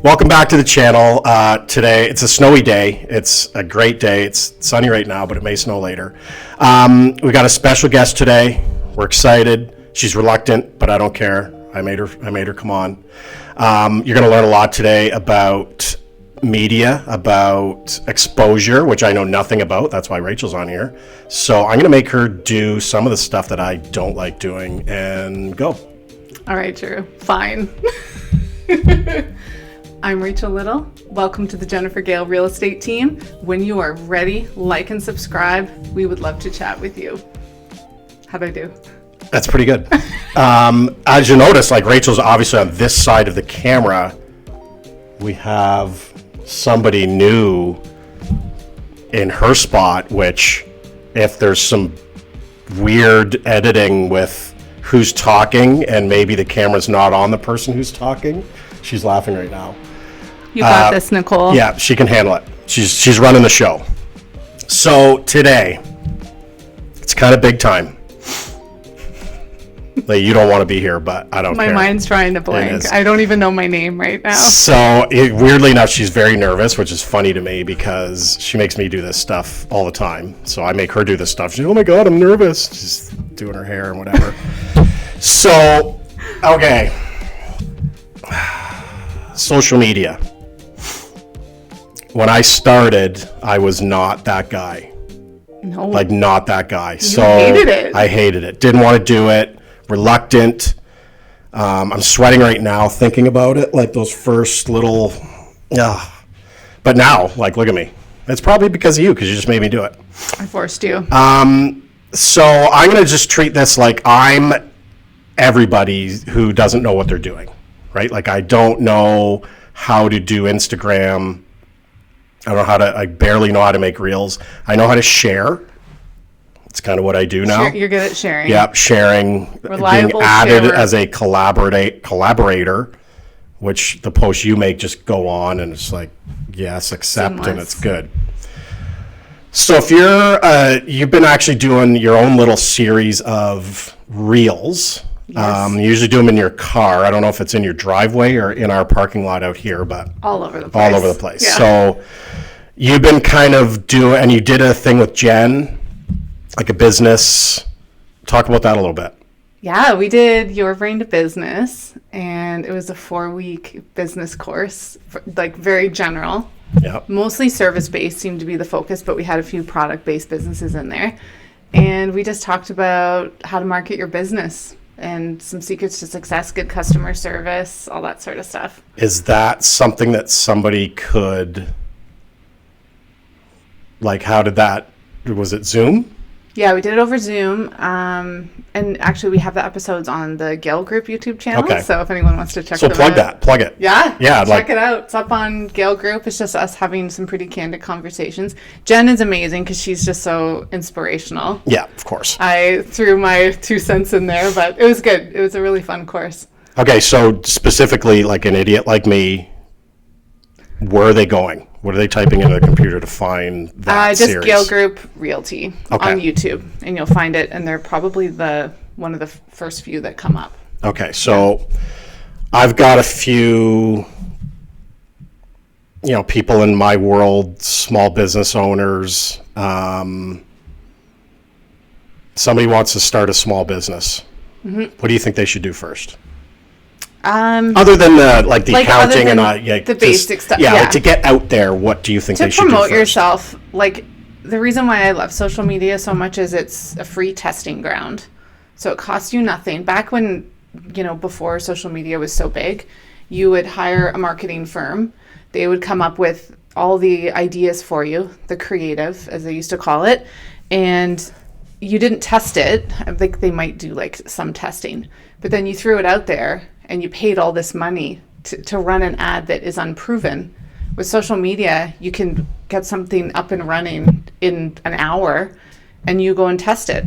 Welcome back to the channel. Today, it's a snowy day. It's a great day. It's sunny right now, but it may snow later. We got a special guest today. We're excited. She's reluctant, but I don't care. I made her come on. You're going to learn a lot today about media, about exposure, which I know nothing about. That's why Rachel's on here. So I'm going to make her do some of the stuff that I don't like doing and go. All right, Drew. Fine. I'm Rachel Little. Welcome to the Jennifer Gale Real Estate Team. When you are ready, like and subscribe. We would love to chat with you. How'd I do? That's pretty good. As you notice, like Rachel's obviously on this side of the camera. We have somebody new in her spot, which if there's some weird editing with who's talking and maybe the camera's not on the person who's talking, she's laughing right now. You got this, Nicole. Yeah, she can handle it. She's running the show. So today, it's kind of big time. Like, you don't want to be here, but I don't care. My mind's trying to blank. I don't even know my name right now. So weirdly enough, she's very nervous, which is funny to me because she makes me do this stuff all the time. So I make her do this stuff. She's, oh my God, I'm nervous. She's doing her hair and whatever. So, okay. Social media. When I started, I was not that guy. No. Like, not that guy. You hated it. I hated it. Didn't want to do it. Reluctant. I'm sweating right now thinking about it. Like those first little... But now, like, look at me. It's probably because of you, because you just made me do it. I forced you. So I'm going to just treat this like I'm everybody who doesn't know what they're doing, right? Like, I don't know how to do Instagram. I barely know how to make reels. I know how to share. It's kind of what I do now. You're good at sharing. Yep, sharing. Reliable being added sharer. as a collaborator, which the posts you make just go on and it's like, yes, accept, Seamless. and it's good. So if you've been actually doing your own little series of reels. Yes. You usually do them in your car. I don't know if it's in your driveway or in our parking lot out here, but All over the place. all over the place. Yeah. So you've been kind of doing, and you did a thing with Jen, like a business. Talk about that a little bit. Yeah, we did Your Brain to Business, and it was a 4-week business course, like very general. Yep. Mostly service-based seemed to be the focus, but we had a few product-based businesses in there. And we just talked about how to market your business and some secrets to success, good customer service, all that sort of stuff. Is that something that somebody could, like, how did that, was it Zoom? Yeah, we did it over Zoom. And actually, we have the episodes on the Gale Group YouTube channel. Okay. So if anyone wants to check So them plug out. that, plug it. Yeah, Yeah, check it out. It's up on Gale Group. It's just us having some pretty candid conversations. Jen is amazing because she's just so inspirational. Yeah, of course. I threw my 2 cents in there, but it was good. It was a really fun course. Okay, so specifically, like an idiot like me, where are they going? What are they typing into the computer to find that Just series? Gale Group Realty Okay. on YouTube, and you'll find it. And they're probably one of the first few that come up. Okay, so I've got a few, people in my world, small business owners. Somebody wants to start a small business. Mm-hmm. What do you think they should do first? Other than the accounting and the basic stuff. Yeah, like to get out there, what do you think they should do promote first? yourself? Like, the reason why I love social media so much is it's a free testing ground. So it costs you nothing. Back when, before social media was so big, you would hire a marketing firm. They would come up with all the ideas for you, the creative, as they used to call it, and you didn't test it. I think they might do some testing, but then you threw it out there and you paid all this money to run an ad that is unproven. With social media, you can get something up and running in an hour and you go and test it.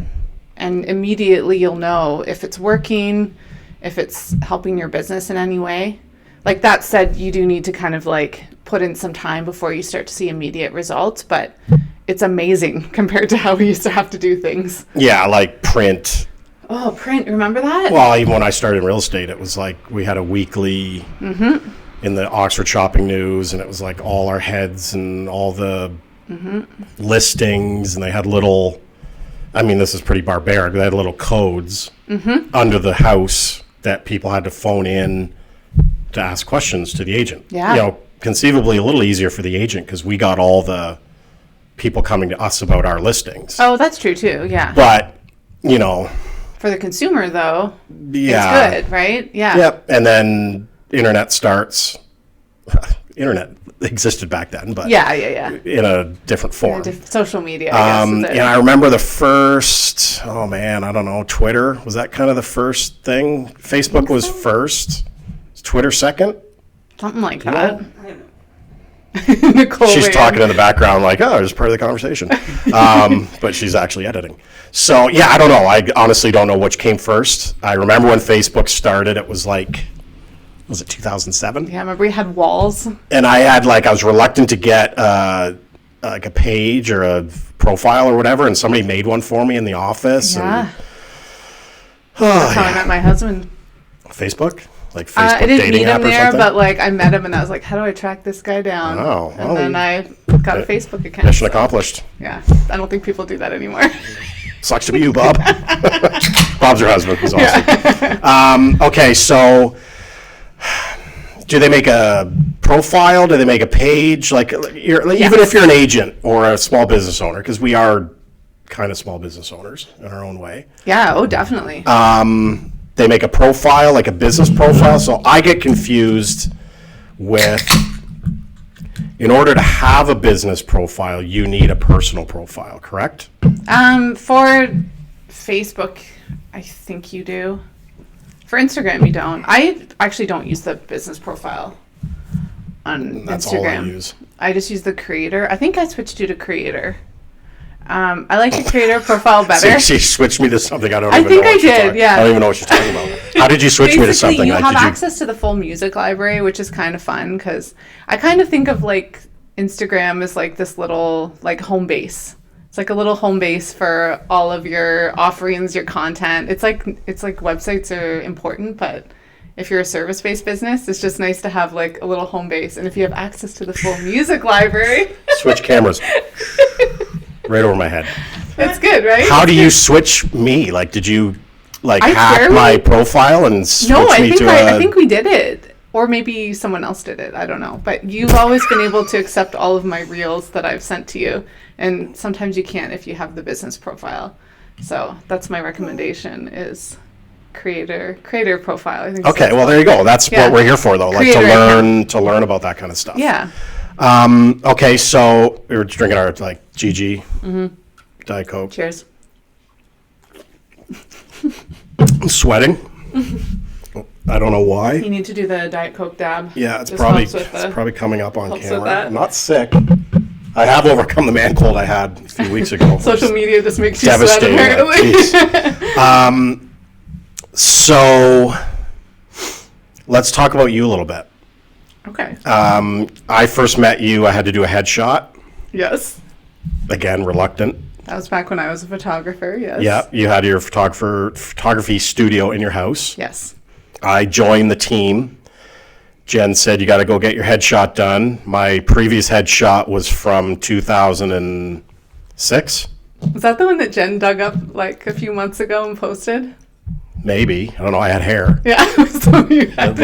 And immediately you'll know if it's working, if it's helping your business in any way. Like, that said, you do need to kind of put in some time before you start to see immediate results, but it's amazing compared to how we used to have to do things. Yeah, like print. Oh, print. Remember that? Well, even when I started in real estate, it was like we had a weekly in the Oxford Shopping News, and it was like all our heads and all the listings, and they had little, I mean, this is pretty barbaric, they had little codes under the house that people had to phone in to ask questions to the agent. Yeah. You know, conceivably a little easier for the agent because we got all the people coming to us about our listings. Oh, that's true too. Yeah. But, you know. For the consumer, though, yeah. it's good, right? Yeah. Yep. And then internet starts. Internet existed back then, but Yeah. in a different form. Social media, I guess. And I remember the first, oh man, I don't know, Twitter, was that kind of the first thing? Facebook was first. Was Twitter second? Something like You that. know? Nicole She's Wade. talking in the background like, oh, it's part of the conversation. But she's actually editing. So, yeah, I don't know. I honestly don't know which came first. I remember when Facebook started, it was like, was it 2007? Yeah, I remember we had walls. And I was reluctant to get like a page or a profile or whatever, and somebody made one for me in the office. Yeah. And, That's how I met my husband. Facebook? Like Facebook I didn't dating meet app him or there, something? but like I met him and I was like, how do I track this guy down? Oh, and well, then I got a Facebook account. Mission accomplished. Yeah, I don't think people do that anymore. Sucks to be you, Bob. Bob's your husband. He's awesome. Okay, so do they make a profile? Do they make a page? Like, even if you're an agent or a small business owner, because we are kind of small business owners in our own way. Yeah, oh, definitely. They make a profile, like a business profile. So I get confused with, in order to have a business profile, you need a personal profile, correct? For Facebook, I think you do. For Instagram, you don't. I actually don't use the business profile on That's Instagram. all I use. I just use the creator. I think I switched you to creator. I like the creator profile better. She switched me to something I don't I even think know. I what you're did, talking- yeah. I don't even know what you're talking about. How did you switch me to Basically, something? you have Did access to the full music library, which is kind of fun because I kind of think of like Instagram as like this little like home base. It's like a little home base for all of your offerings, your content. It's like websites are important, but if you're a service-based business, it's just nice to have like a little home base. And if you have access to the full music library, switch cameras right over my head. it's good, right? How do you switch me? Like, did you like I hack barely- my profile and switch No, I me think to I think we did it, or maybe someone else did it. I don't know. But you've always been able to accept all of my reels that I've sent to you, and sometimes you can't if you have the business profile. So that's my recommendation: is creator profile. I think. Okay, so. well there you go. That's Yeah. what we're here for, though. Like Creator to learn about that kind of stuff. Yeah. Okay, so we were drinking our like GG Diet Coke. Cheers. I'm sweating. I don't know why. You need to do the Diet Coke dab. Yeah, it's This probably helps with the- coming up on helps with camera. that. I'm not sick. I have overcome the man cold I had a few weeks ago. Social media just makes you sweat, Devastating. apparently. Jeez. So let's talk about you a little bit. Okay. I first met you. I had to do a headshot. Yes. Again, reluctant. That was back when I was a photographer. Yes. Yeah, you had your photography studio in your house. Yes. I joined the team. Jen said, you got to go get your headshot done. My previous headshot was from 2006. Was that the one that Jen dug up like a few months ago and posted? Maybe. I don't know. I had hair. Yeah. So you had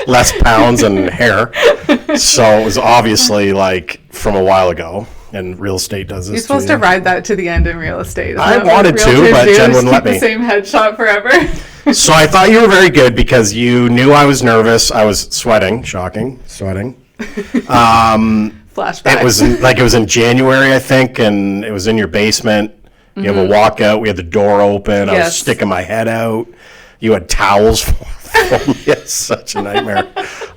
less pounds and hair. So it was obviously like from a while ago. And real estate does this. You're supposed to ride that to the end in real estate. Isn't I that what wanted to, realtors but do, Jen is wouldn't let keep me. the same headshot forever. So I thought you were very good because you knew I was nervous. I was sweating. Shocking. Sweating. Flashback. It was in January, I think, and it was in your basement. You have a walkout. We had the door open. I was Yes. sticking my head out. You had towels for me. It's such a nightmare.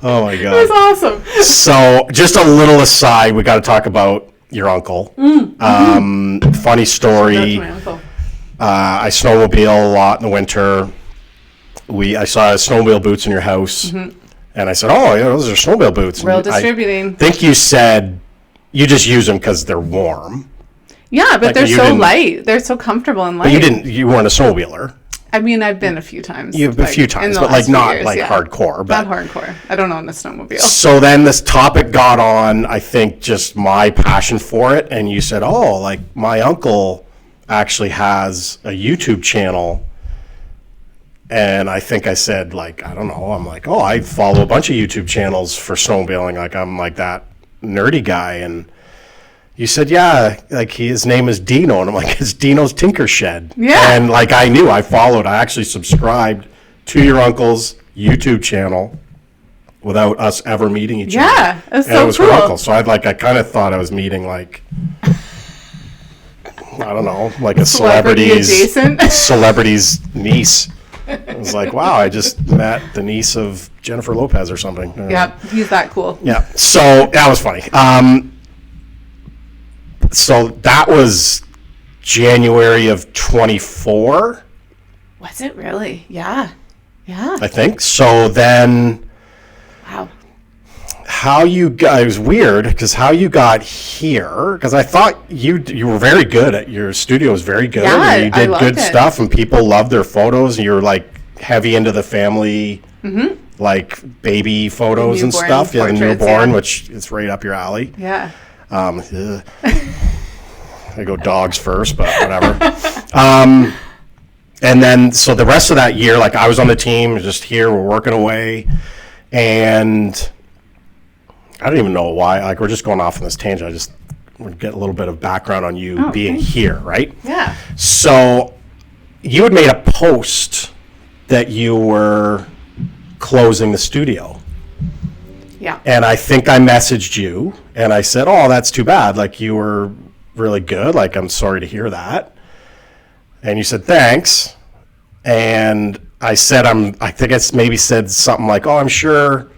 Oh my It was god. awesome. So just a little aside, we got to talk about your uncle. Funny story. That's my uncle. I snowmobile a lot in the winter. I saw snowmobile boots in your house, and I said, "Oh, yeah, those are snowmobile boots." Real And distributing. I think you said you just use them because they're warm. Yeah, but Like, they're you so didn't- light. They're so comfortable and light. But you weren't a snowmobiler. I mean, I've been a few times. You've been a few times, but like not years, hardcore. But not hardcore. I don't own a snowmobile. So then this topic got on, I think, just my passion for it. And you said, oh, like my uncle actually has a YouTube channel. And I think I said, like, I don't know. I'm like, oh, I follow a bunch of YouTube channels for snowmobiling. Like, I'm like that nerdy guy. And you said, yeah, like his name is Dino. And I'm like, it's Dino's Tinker Shed. Yeah. And like I knew, I actually subscribed to your uncle's YouTube channel without us ever meeting each other. Yeah, that's so cool. And it was her uncle. So I kind of thought I was meeting like, I don't know, like a celebrity's niece. I was like, wow, I just met the niece of Jennifer Lopez or something. Yeah, he's that cool. Yeah, so that was funny. So that was January of 24. Was it really? Yeah. Yeah. I think. So then. Wow. How you got, it was weird because how you got here, because I thought you were very good at your studio was very good. Yeah, and you did good stuff and people loved their photos and you're like heavy into the family, like baby photos and stuff. Yeah, the newborn, which is right up your alley. Yeah. I go dogs first, but whatever. And then, so the rest of that year, like I was on the team, just here, we're working away, and I don't even know why. Like we're just going off on this tangent. I just want to get a little bit of background on you being here, right? Yeah. So you had made a post that you were closing the studio. Yeah. And I think I messaged you and I said, oh, that's too bad. Like you were really good. Like, I'm sorry to hear that. And you said, thanks. And I said, I think it's maybe said something like, oh, I'm sure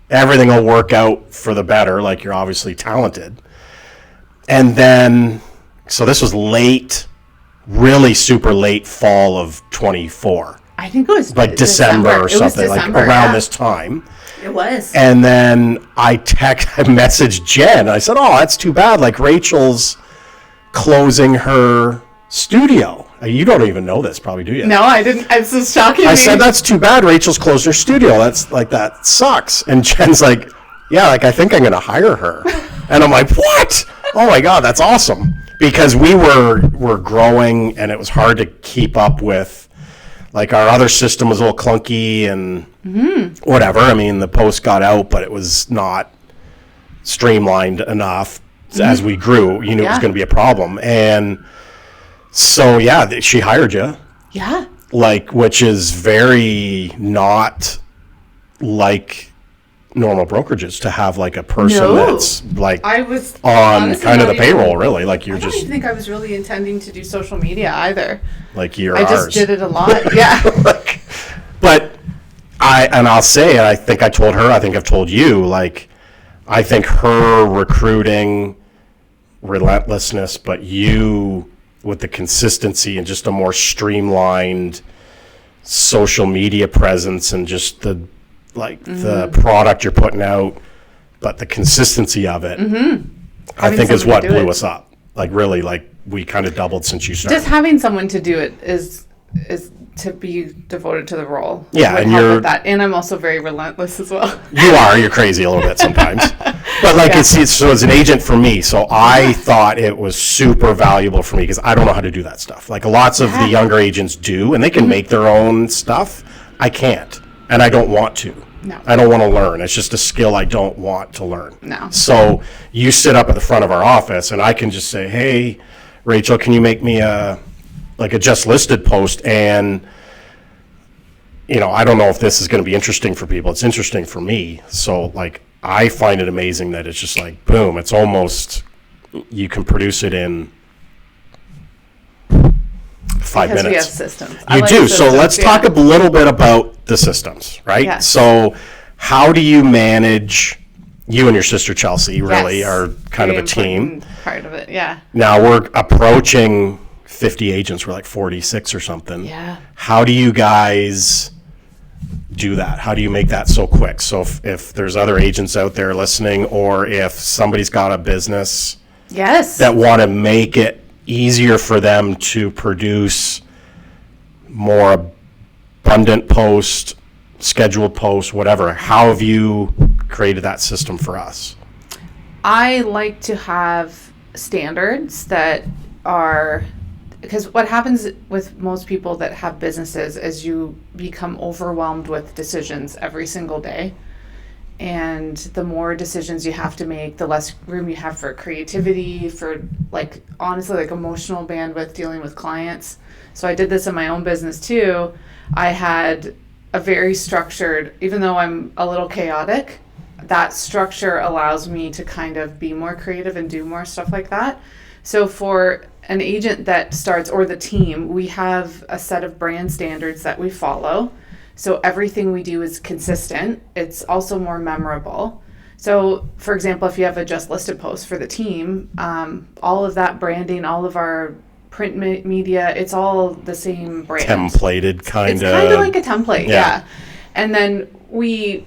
everything will work out for the better. Like you're obviously talented. And then, so this was late, really super late fall of 24. I think it was like December or something, like around this time. It was. And then I messaged Jen. I said, oh, that's too bad. Like Rachel's closing her studio. You don't even know this, probably, do you? No, I didn't. It's just shocking. I said, that's too bad. Rachel's closed her studio. That's like, that sucks. And Jen's like, yeah, like I think I'm going to hire her. And I'm like, what? Oh my God, that's awesome. Because we were growing and it was hard to keep up with. Like our other system was a little clunky and whatever. I mean, the post got out, but it was not streamlined enough. As we grew, you knew it was going to be a problem. And so, yeah, she hired you. Yeah. Like, which is very not like normal brokerages to have like a person that's like I was on kind of the payroll, really. Like you're just. I don't think I was really intending to do social media either. Like you're I just did it a lot. Yeah. But I'll say, I think I told her, I think I've told you, like, I think her recruiting, relentlessness, but you with the consistency and just a more streamlined social media presence and just the the product you're putting out, but the consistency of it, I think is what blew us up. Like really, like we kind of doubled since you started. Just having someone to do it is to be devoted to the role. Yeah, and you're that, and I'm also very relentless as well. You are. You're crazy a little bit sometimes, but like it's so as an agent for me. So I thought it was super valuable for me because I don't know how to do that stuff. Like lots of the younger agents do, and they can make their own stuff. I can't, and I don't want to. No. I don't want to learn. It's just a skill I don't want to learn. No. So you sit up at the front of our office, and I can just say, "Hey, Rachel, can you make me a just listed post?" And I don't know if this is going to be interesting for people. It's interesting for me. So like I find it amazing that it's just like boom. It's almost you can produce it in 5 minutes. We have systems. You do. So let's talk a little bit about the systems, right? Yes. So how do you manage, you and your sister Chelsea really are kind of a team. Part of it, yeah. Now we're approaching 50 agents. We're like 46 or something. Yeah. How do you guys do that? How do you make that so quick? So if there's other agents out there listening, or if somebody's got a business that want to make it easier for them to produce more abundant post, scheduled post, whatever? How have you created that system for us? I like to have standards that are, because what happens with most people that have businesses is you become overwhelmed with decisions every single day. And the more decisions you have to make, the less room you have for creativity, for like, honestly, like emotional bandwidth dealing with clients. So I did this in my own business too. I had a very structured, even though I'm a little chaotic, that structure allows me to kind of be more creative and do more stuff like that. So for an agent that starts, or the team, we have a set of brand standards that we follow. So everything we do is consistent. It's also more memorable. So for example, if you have a just listed post for the team, all of that branding, all of our print media, it's all the same brand. Templated kind of. It's kind of like a template, yeah. And then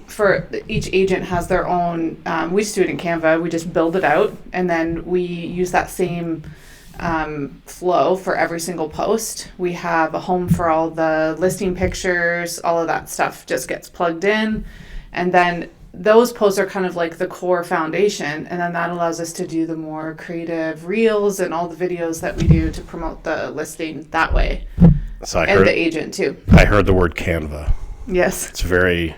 for each agent has their own, we just do it in Canva, we just build it out, and then we use that same flow for every single post. We have a home for all the listing pictures, all of that stuff just gets plugged in, and then those posts are kind of like the core foundation, and then that allows us to do the more creative reels and all the videos that we do to promote the listing that way. So and the agent too. I heard the word Canva. Yes. It's a very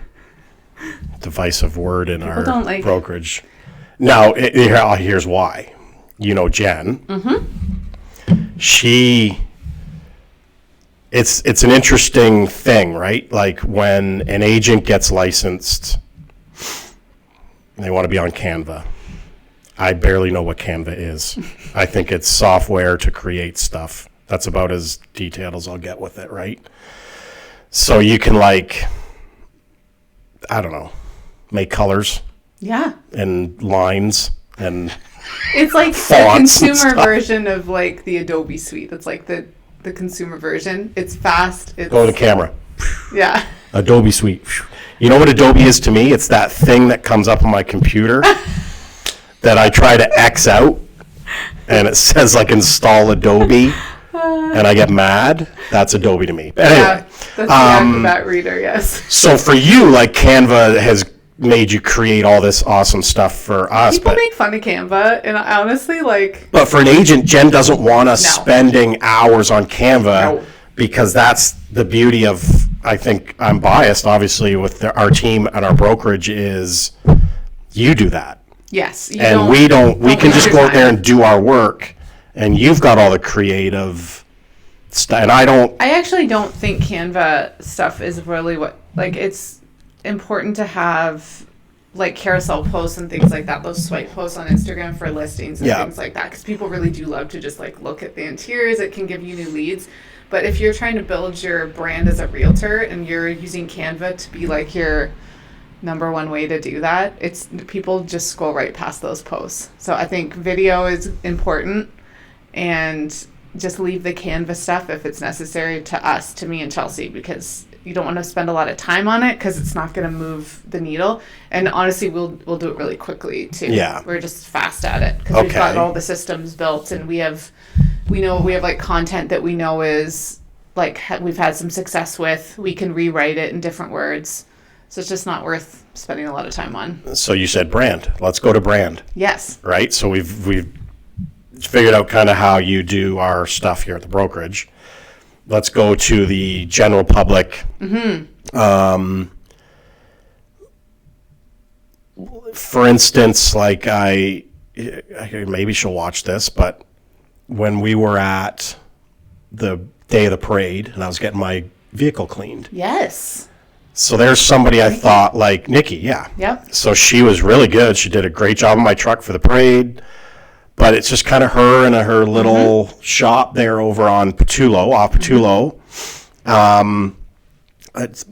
divisive word in People our don't like brokerage. Now, here's why. You know Jen. Mm-hmm. It's an interesting thing, right? Like when an agent gets licensed, they want to be on Canva. I barely know what Canva is. I think it's software to create stuff. That's about as detailed as I'll get with it, right? So you can like, I don't know, make colors. Yeah. And lines and it's like fonts the consumer version of like the Adobe suite. It's like the consumer version. It's fast. Go to the camera. Yeah. Adobe suite. You know what Adobe is to me? It's that thing that comes up on my computer that I try to X out and it says like install Adobe and I get mad. That's Adobe to me. But anyway, yeah, that's the Acrobat reader, yes. So for you, like Canva has made you create all this awesome stuff for us. People make fun of Canva, and I honestly like. But for an agent, Jen doesn't want us spending hours on Canva because that's the beauty of. I think I'm biased, obviously, with our team and our brokerage is you do that. Yes, and we don't. We can just go out there and do our work, and you've got all the creative stuff. And I don't. I actually don't think Canva stuff is really what like it's. Important to have like carousel posts and things like that, those swipe posts on Instagram for listings and things like that, because people really do love to just like look at the interiors. It can give you new leads, but if you're trying to build your brand as a realtor and you're using Canva to be like your number one way to do that, it's people just scroll right past those posts. So I think video is important, and just leave the Canva stuff if it's necessary to us, to me and Chelsea, because you don't want to spend a lot of time on it because it's not going to move the needle. And honestly, we'll do it really quickly too. Yeah, we're just fast at it because we've got all the systems built, and we have like content that we know is like we've had some success with. We can rewrite it in different words, so it's just not worth spending a lot of time on. So you said brand. Let's go to brand. Yes. Right. So we've figured out kind of how you do our stuff here at the brokerage. Let's go to the general public. Mm-hmm. For instance, like I maybe she'll watch this, but when we were at the day of the parade and I was getting my vehicle cleaned. Yes. So there's somebody I thought like Nikki, yeah. Yep. So she was really good. She did a great job on my truck for the parade. But it's just kind of her and her little shop there over on Pattullo, off Pattullo. It's,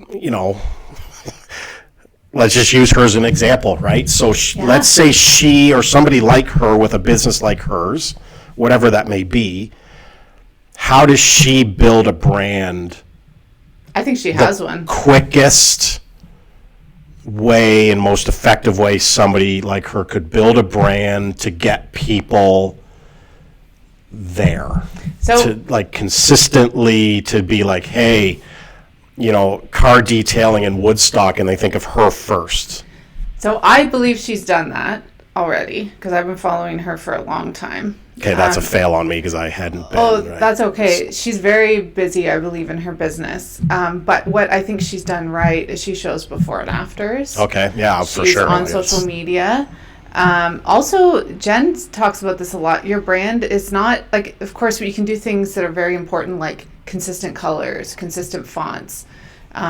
let's just use her as an example, right? So let's say she or somebody like her with a business like hers, whatever that may be, how does she build a brand? I think she has one. Quickest way and most effective way somebody like her could build a brand to get people there So to like consistently to be like, hey, car detailing in Woodstock, and they think of her first. So I believe she's done that already because I've been following her for a long time. Okay, that's a fail on me because I hadn't been. Oh, right? that's okay. She's very busy, I believe, in her business. But what I think she's done right is she shows before and afters. Okay, yeah, for She's sure. on social media. Also, Jen talks about this a lot. Your brand is not like, of course, you can do things that are very important, like consistent colors, consistent fonts,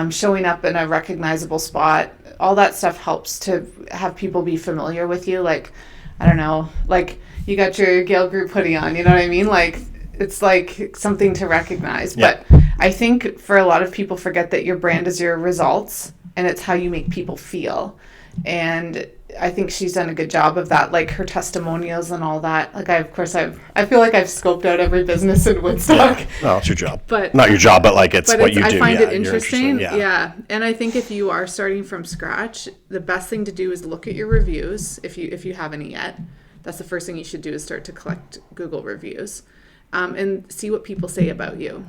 showing up in a recognizable spot. All that stuff helps to have people be familiar with you. Like, I don't know, like you got your Gale Group hoodie on, you know what I mean? Like, it's like something to recognize. Yeah. But I think for a lot of people forget that your brand is your results and it's how you make people feel. And I think she's done a good job of that, like her testimonials and all that. Like, I feel like I've scoped out every business in Woodstock. Yeah. No, it's your job. But not your job, but like it's what you do. I find yeah, it interesting. Yeah. And I think if you are starting from scratch, the best thing to do is look at your reviews if you have any yet. That's the first thing you should do, is start to collect Google reviews, and see what people say about you,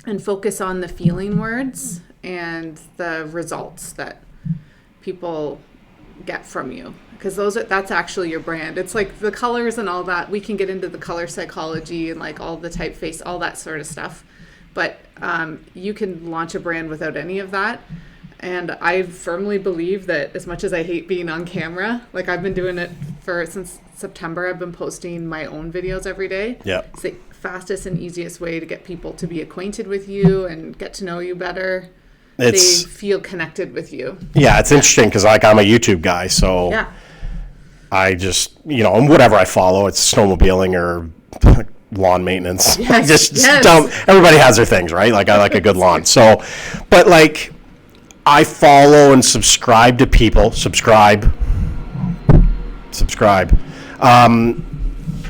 and focus on the feeling words and the results that people get from you, because that's actually your brand. It's like the colors and all that. We can get into the color psychology and like all the typeface, all that sort of stuff, but you can launch a brand without any of that. And I firmly believe that, as much as I hate being on camera, like I've been doing it since September. I've been posting my own videos every day. Yeah. It's the fastest and easiest way to get people to be acquainted with you and get to know you better. They feel connected with you. Yeah, it's interesting because like I'm a YouTube guy, so Yeah. I just and whatever I follow, it's snowmobiling or lawn maintenance. Yes, just yes. dumb. Everybody has their things, right? Like I like a good lawn. So, but like I follow and subscribe to people. Subscribe.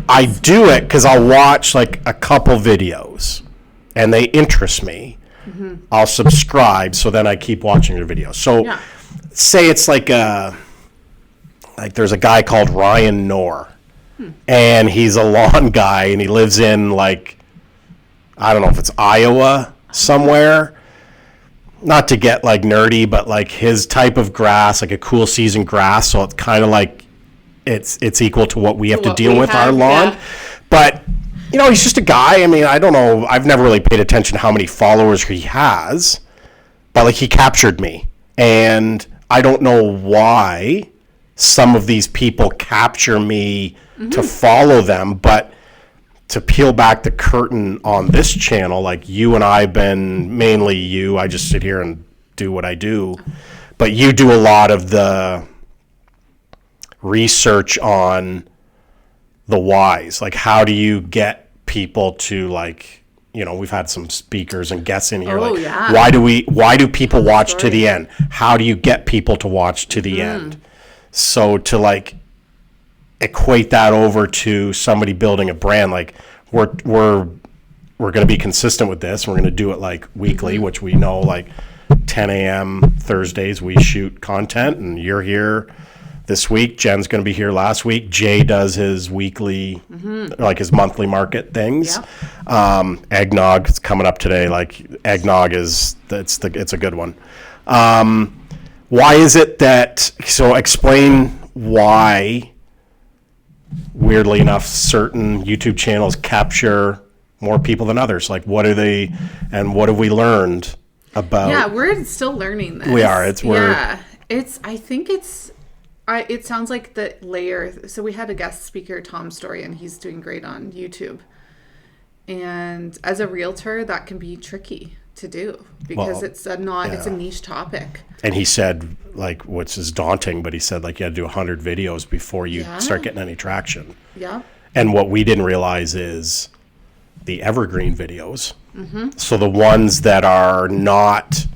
I do it because I'll watch like a couple videos, and they interest me. Mm-hmm. I'll subscribe, so then I keep watching their videos. So, Yeah. say it's like there's a guy called Ryan Knorr, and he's a lawn guy, and he lives in like, I don't know if it's Iowa somewhere. Not to get like nerdy, but like his type of grass, like a cool season grass, so it's kind of like it's equal to what we have to deal with our lawn. Yeah. But he's just a guy. I mean, I don't know. I've never really paid attention to how many followers he has, but like he captured me, and I don't know why some of these people capture me to follow them, but to peel back the curtain on this channel, like you and I've been, mainly you, I just sit here and do what I do, but you do a lot of the research on the whys. Like, how do you get people to like, we've had some speakers and guests in here. Yeah. Why do people watch to the end? How do you get people to watch to the end? So to like equate that over to somebody building a brand, like we're going to be consistent with this. We're going to do it like weekly, which we know like 10 a.m. Thursdays we shoot content, and you're here this week. Jen's going to be here last week. Jay does his weekly, like his monthly market things. Yeah. Eggnog is coming up today. Like eggnog it's a good one. Why is it that, so explain why, weirdly enough, certain YouTube channels capture more people than others. Like, what are they, and what have we learned about? Yeah, we're still learning this. We are. It sounds like the layer. So we had a guest speaker, Tom Story, and he's doing great on YouTube. And as a realtor, that can be tricky to do because it's a niche topic. And he said, like, which is daunting, but he said, like, you had to do 100 videos before you start getting any traction. Yeah. And what we didn't realize is the evergreen videos. Mm-hmm. So the ones that are not,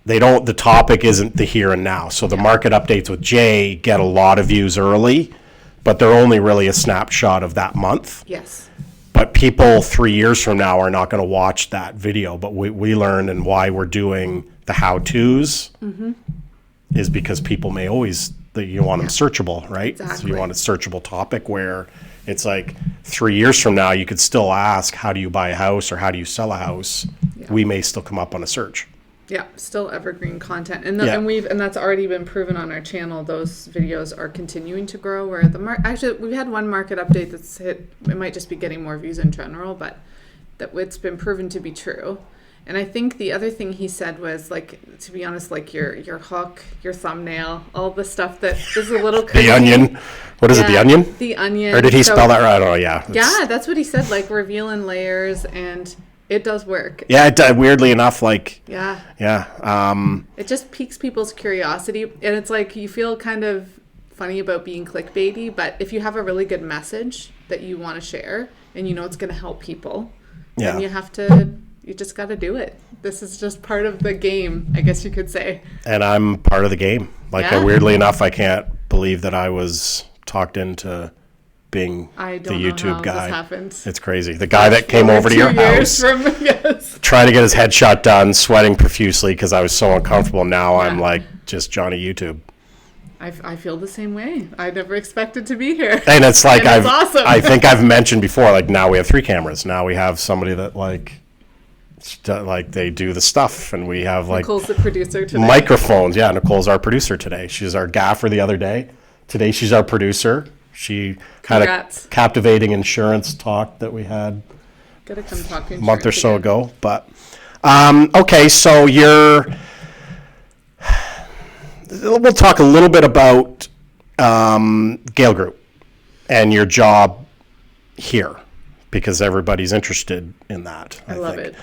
the topic isn't the here and now. So the market updates with Jay get a lot of views early, but they're only really a snapshot of that month. Yes. But people 3 years from now are not going to watch that video. But we learned, and why we're doing the how-tos is because people may always, you want them searchable, right? Exactly. So you want a searchable topic where It's like 3 years from now, you could still ask, how do you buy a house or how do you sell a house? Yeah. We may still come up on a search. Yeah, still evergreen content, and Yeah. and that's already been proven on our channel. Those videos are continuing to grow. Where actually we've had one market update that's hit. It might just be getting more views in general, but that it's been proven to be true. And I think the other thing he said was, like, to be honest, like your hook, your thumbnail, all the stuff that is a little crazy. The onion. What is it, the onion? The onion. Or did he spell that right? I don't know, yeah. Yeah, that's what he said, like revealing layers, and it does work. Yeah, weirdly enough, like... Yeah. Yeah. It just piques people's curiosity, and it's like you feel kind of funny about being clickbaity, but if you have a really good message that you want to share and you know it's going to help people, then you just got to do it. This is just part of the game, I guess you could say. And I'm part of the game. Like, weirdly enough, I can't believe that I was talked into being the YouTube guy. This happened. It's crazy. The guy that came over to your house, yes. trying to get his headshot done, sweating profusely because I was so uncomfortable. Now I'm like just Johnny YouTube. I feel the same way. I never expected to be here. And it's like, it's awesome. I think I've mentioned before, like, now we have 3 cameras. Now we have somebody that like they do the stuff, and we have like Nicole's the producer today. Microphones. Yeah, Nicole's our producer today. She's our gaffer the other day. Today she's our producer. She had a captivating insurance talk that we had Gotta come talk a month or so ago. But okay, so we'll talk a little bit about Gale Group and your job here, because everybody's interested in that. I love it.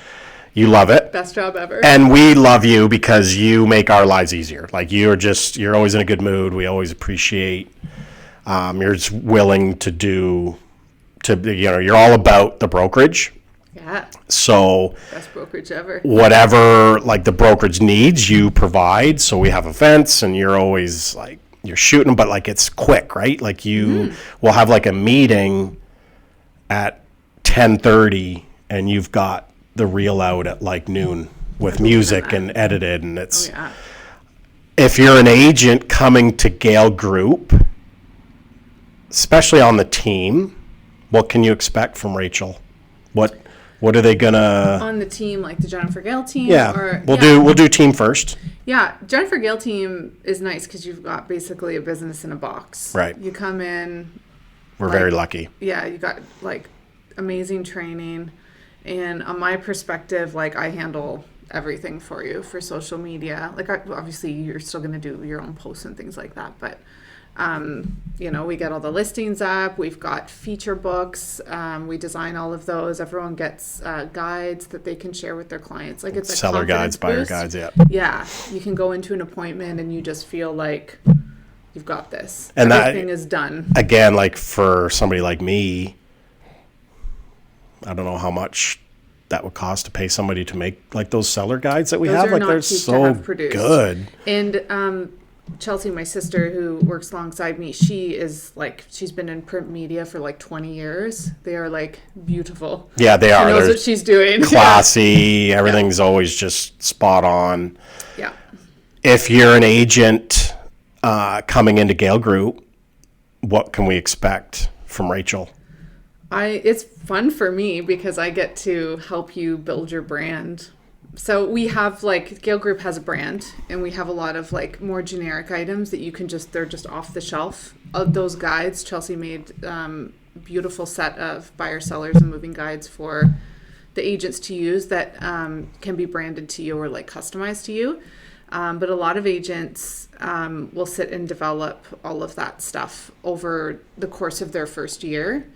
You love it. Best job ever. And we love you because you make our lives easier. Like, you're always in a good mood. We always appreciate you're just willing you're all about the brokerage. Yeah. So best brokerage ever. Whatever like the brokerage needs, you provide. So we have events, and you're always like, you're shooting, but like it's quick, right? Like you will have like a meeting at 10:30, and you've got the reel out at like noon with music and edited, and it's. Oh, yeah. If you're an agent coming to Gale Group, especially on the team, what can you expect from Rachel? What are they gonna on the team, like the Jennifer Gale Team? Yeah, we'll do team first. Yeah, Jennifer Gale Team is nice because you've got basically a business in a box. Right. You come in. We're very lucky. Yeah, you got like amazing training, and on my perspective, like I handle everything for you for social media. Like obviously you're still going to do your own posts and things like that, but we get all the listings up. We've got feature books. We design all of those. Everyone gets guides that they can share with their clients. Like it's a seller guides, buyer boost. Guides. Yeah. Yeah, you can go into an appointment and you just feel like you've got this. And everything is done. Again, like for somebody like me, I don't know how much that would cost to pay somebody to make like those seller guides that we Those have. are Like not they're cheap to so have produced. good. And Chelsea, my sister, who works alongside me, she's been in print media for like 20 years. They are like beautiful. Yeah, they are. She knows what she's doing. Classy. Everything's always just spot on. Yeah. If you're an agent coming into Gale Group, what can we expect from Rachel? It's fun for me because I get to help you build your brand. So we have like Gale Group has a brand, and we have a lot of like more generic items that they're just off the shelf. Those guides, Chelsea made beautiful set of buyer, sellers, and moving guides for the agents to use that can be branded to you or like customized to you. But a lot of agents will sit and develop all of that stuff over the course of their first year.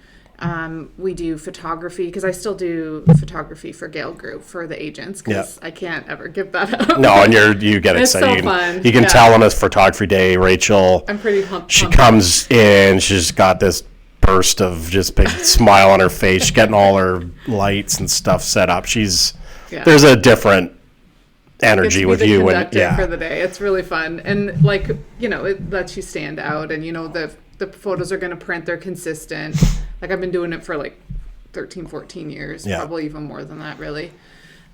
We do photography because I still do photography for Gale Group for the agents because I can't ever give that up. No, and you get it. It's so fun. You can tell on a photography day, Rachel. I'm pretty pumped. She comes in, she's got this burst of just big smile on her face. She's getting all her lights and stuff set up. There's a different energy with you for the day. It's really fun, and like it lets you stand out, and the photos are going to print. They're consistent. Like I've been doing it for like 13, 14 years, probably even more than that, really.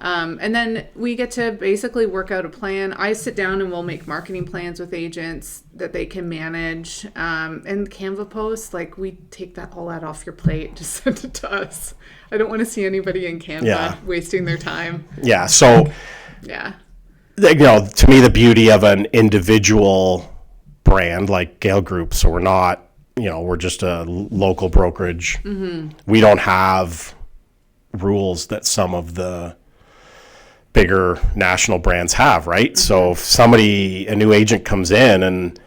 And then we get to basically work out a plan. I sit down and we'll make marketing plans with agents that they can manage. And Canva posts, like, we take all that off your plate. Just send it to us. I don't want to see anybody in Canva wasting their time. Yeah. So, to me, the beauty of an individual brand like Gale Group, so we're not, we're just a local brokerage. We don't have rules that some of the bigger national brands have, right? So if a new agent comes in and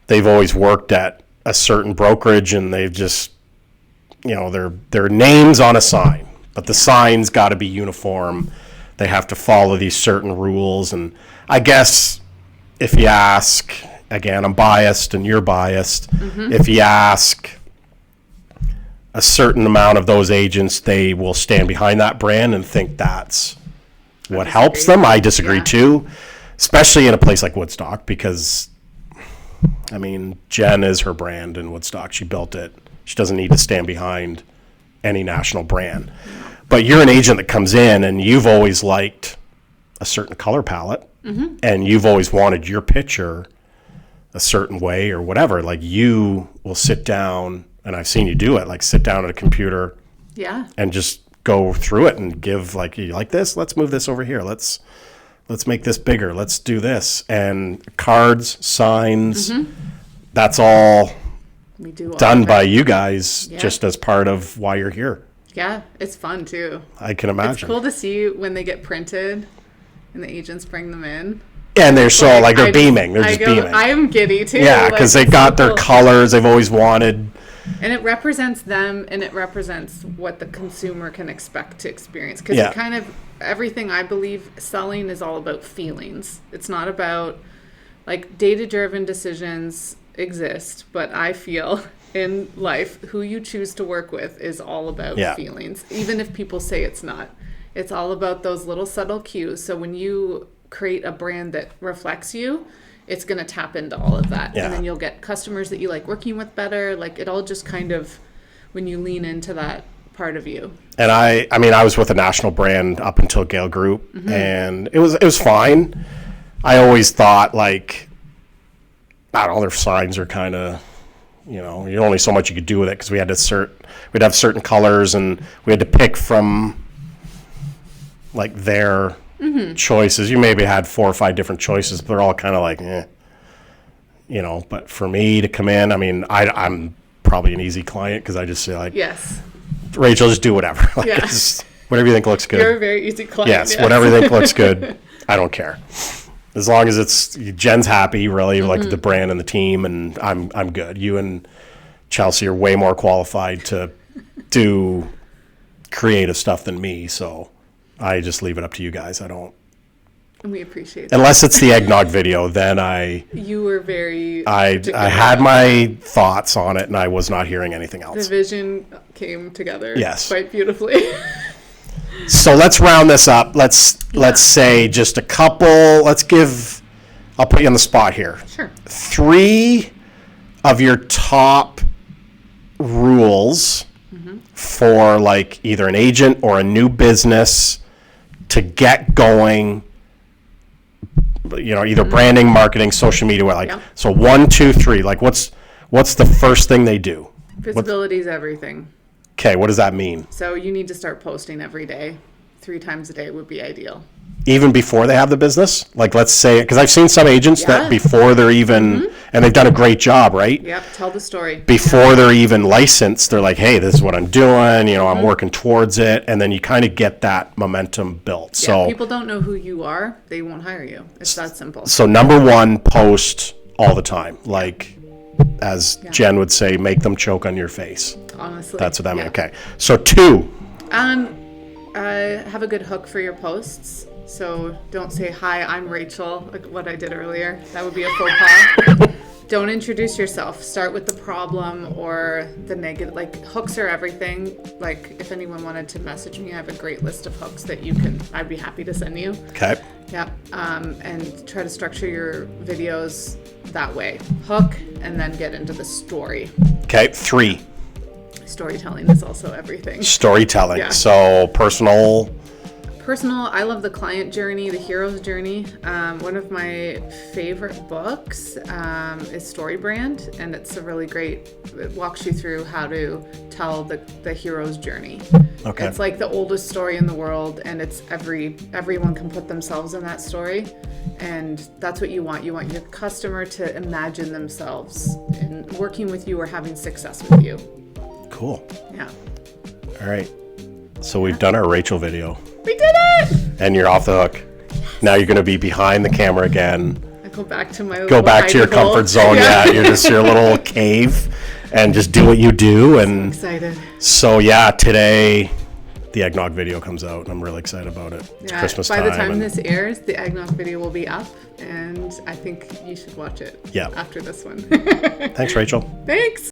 they've always worked at a certain brokerage and they've just, their name's on a sign, but the sign's got to be uniform. They have to follow these certain rules. And I guess if you ask, again, I'm biased and you're biased, if you ask a certain amount of those agents, they will stand behind that brand and think that's what helps them. I disagree too, especially in a place like Woodstock, because Jen is her brand in Woodstock. She built it. She doesn't need to stand behind any national brand. But you're an agent that comes in and you've always liked a certain color palette, and you've always wanted your picture a certain way or whatever. Like, you will sit down, and I've seen you do it, like sit down at a computer and just go through it and give, like, you like this? Let's move this over here. Let's make this bigger. Let's do this. And cards, signs, that's all we do done by you guys, just as part of why you're here. Yeah, it's fun too. I can imagine. It's cool to see when they get printed and the agents bring them in. And they're they're beaming. They're just beaming. I am giddy too. Yeah, because they got their colors they've always wanted. And it represents them, and it represents what the consumer can expect to experience. Because everything I believe selling is all about feelings. It's not about, like, data-driven decisions exist, but I feel in life who you choose to work with is all about feelings. Even if people say it's not. It's all about those little subtle cues. So when you create a brand that reflects you, it's going to tap into all of that. And then you'll get customers that you like working with better. Like, it all just kind of, when you lean into that part of you. And I was with a national brand up until Gale Group, and it was fine. I always thought, like, I don't know, their signs are kind of, you're only so much you could do with it, because we'd have certain colors, and we had to pick from, like, their choices. You maybe had 4 or 5 different choices, but they're all kind of like, but for me to come in, I'm probably an easy client, because I just say, like, Rachel, just do whatever. Like, whatever you think looks good. You're a very easy client. Yes, whatever you think looks good. I don't care. As long as Jen's happy, really, like the brand and the team, and I'm good. You and Chelsea are way more qualified to do creative stuff than me, so I just leave it up to you guys. We appreciate that. Unless it's the eggnog video, then You were very... I had my thoughts on it, and I was not hearing anything else. The vision came together quite beautifully. So let's round this up. Let's say just a couple. I'll put you on the spot here. Sure. 3 of your top rules for, like, either an agent or a new business to get going, either branding, marketing, social media, so 1, 2, 3, like, what's the first thing they do? Visibility is everything. Okay, what does that mean? So you need to start posting every day. 3 times a day would be ideal. Even before they have the business? Like, let's say, because I've seen some agents that before they're even, and they've done a great job, right? Yep, tell the story. Before they're even licensed, they're like, hey, this is what I'm doing, I'm working towards it, and then you kind of get that momentum built. Yeah, people don't know who you are, they won't hire you. It's that simple. So number 1, post all the time. Like, as Jen would say, make them choke on your face. Honestly. That's what I mean. Okay. So 2. Have a good hook for your posts. So don't say, hi, I'm Rachel, like what I did earlier. That would be a faux pas. Don't introduce yourself. Start with the problem or the negative. Like, hooks are everything. Like, if anyone wanted to message me, I have a great list of hooks that I'd be happy to send you. Okay. Yeah. And try to structure your videos that way. Hook, and then get into the story. Okay. 3. Storytelling is also everything. Storytelling. Yeah. So personal personal, I love the client journey, the hero's journey. One of my favorite books is Story Brand, and it's a really great, it walks you through how to tell the hero's journey. Okay. It's like the oldest story in the world, and it's everyone can put themselves in that story, and that's what you want. You want your customer to imagine themselves in working with you or having success with you. Cool. Yeah. All right. So we've done our Rachel video. We did it! And you're off the hook. Now you're going to be behind the camera again. I go back to my Go back to your comfort zone. Yeah, you're just your little cave and just do what you do. And Excited. so, yeah, today the eggnog video comes out, and I'm really excited about it. It's Christmas time. By the time this airs, the eggnog video will be up, and I think you should watch it Yeah. after this one. Thanks, Rachel. Thanks.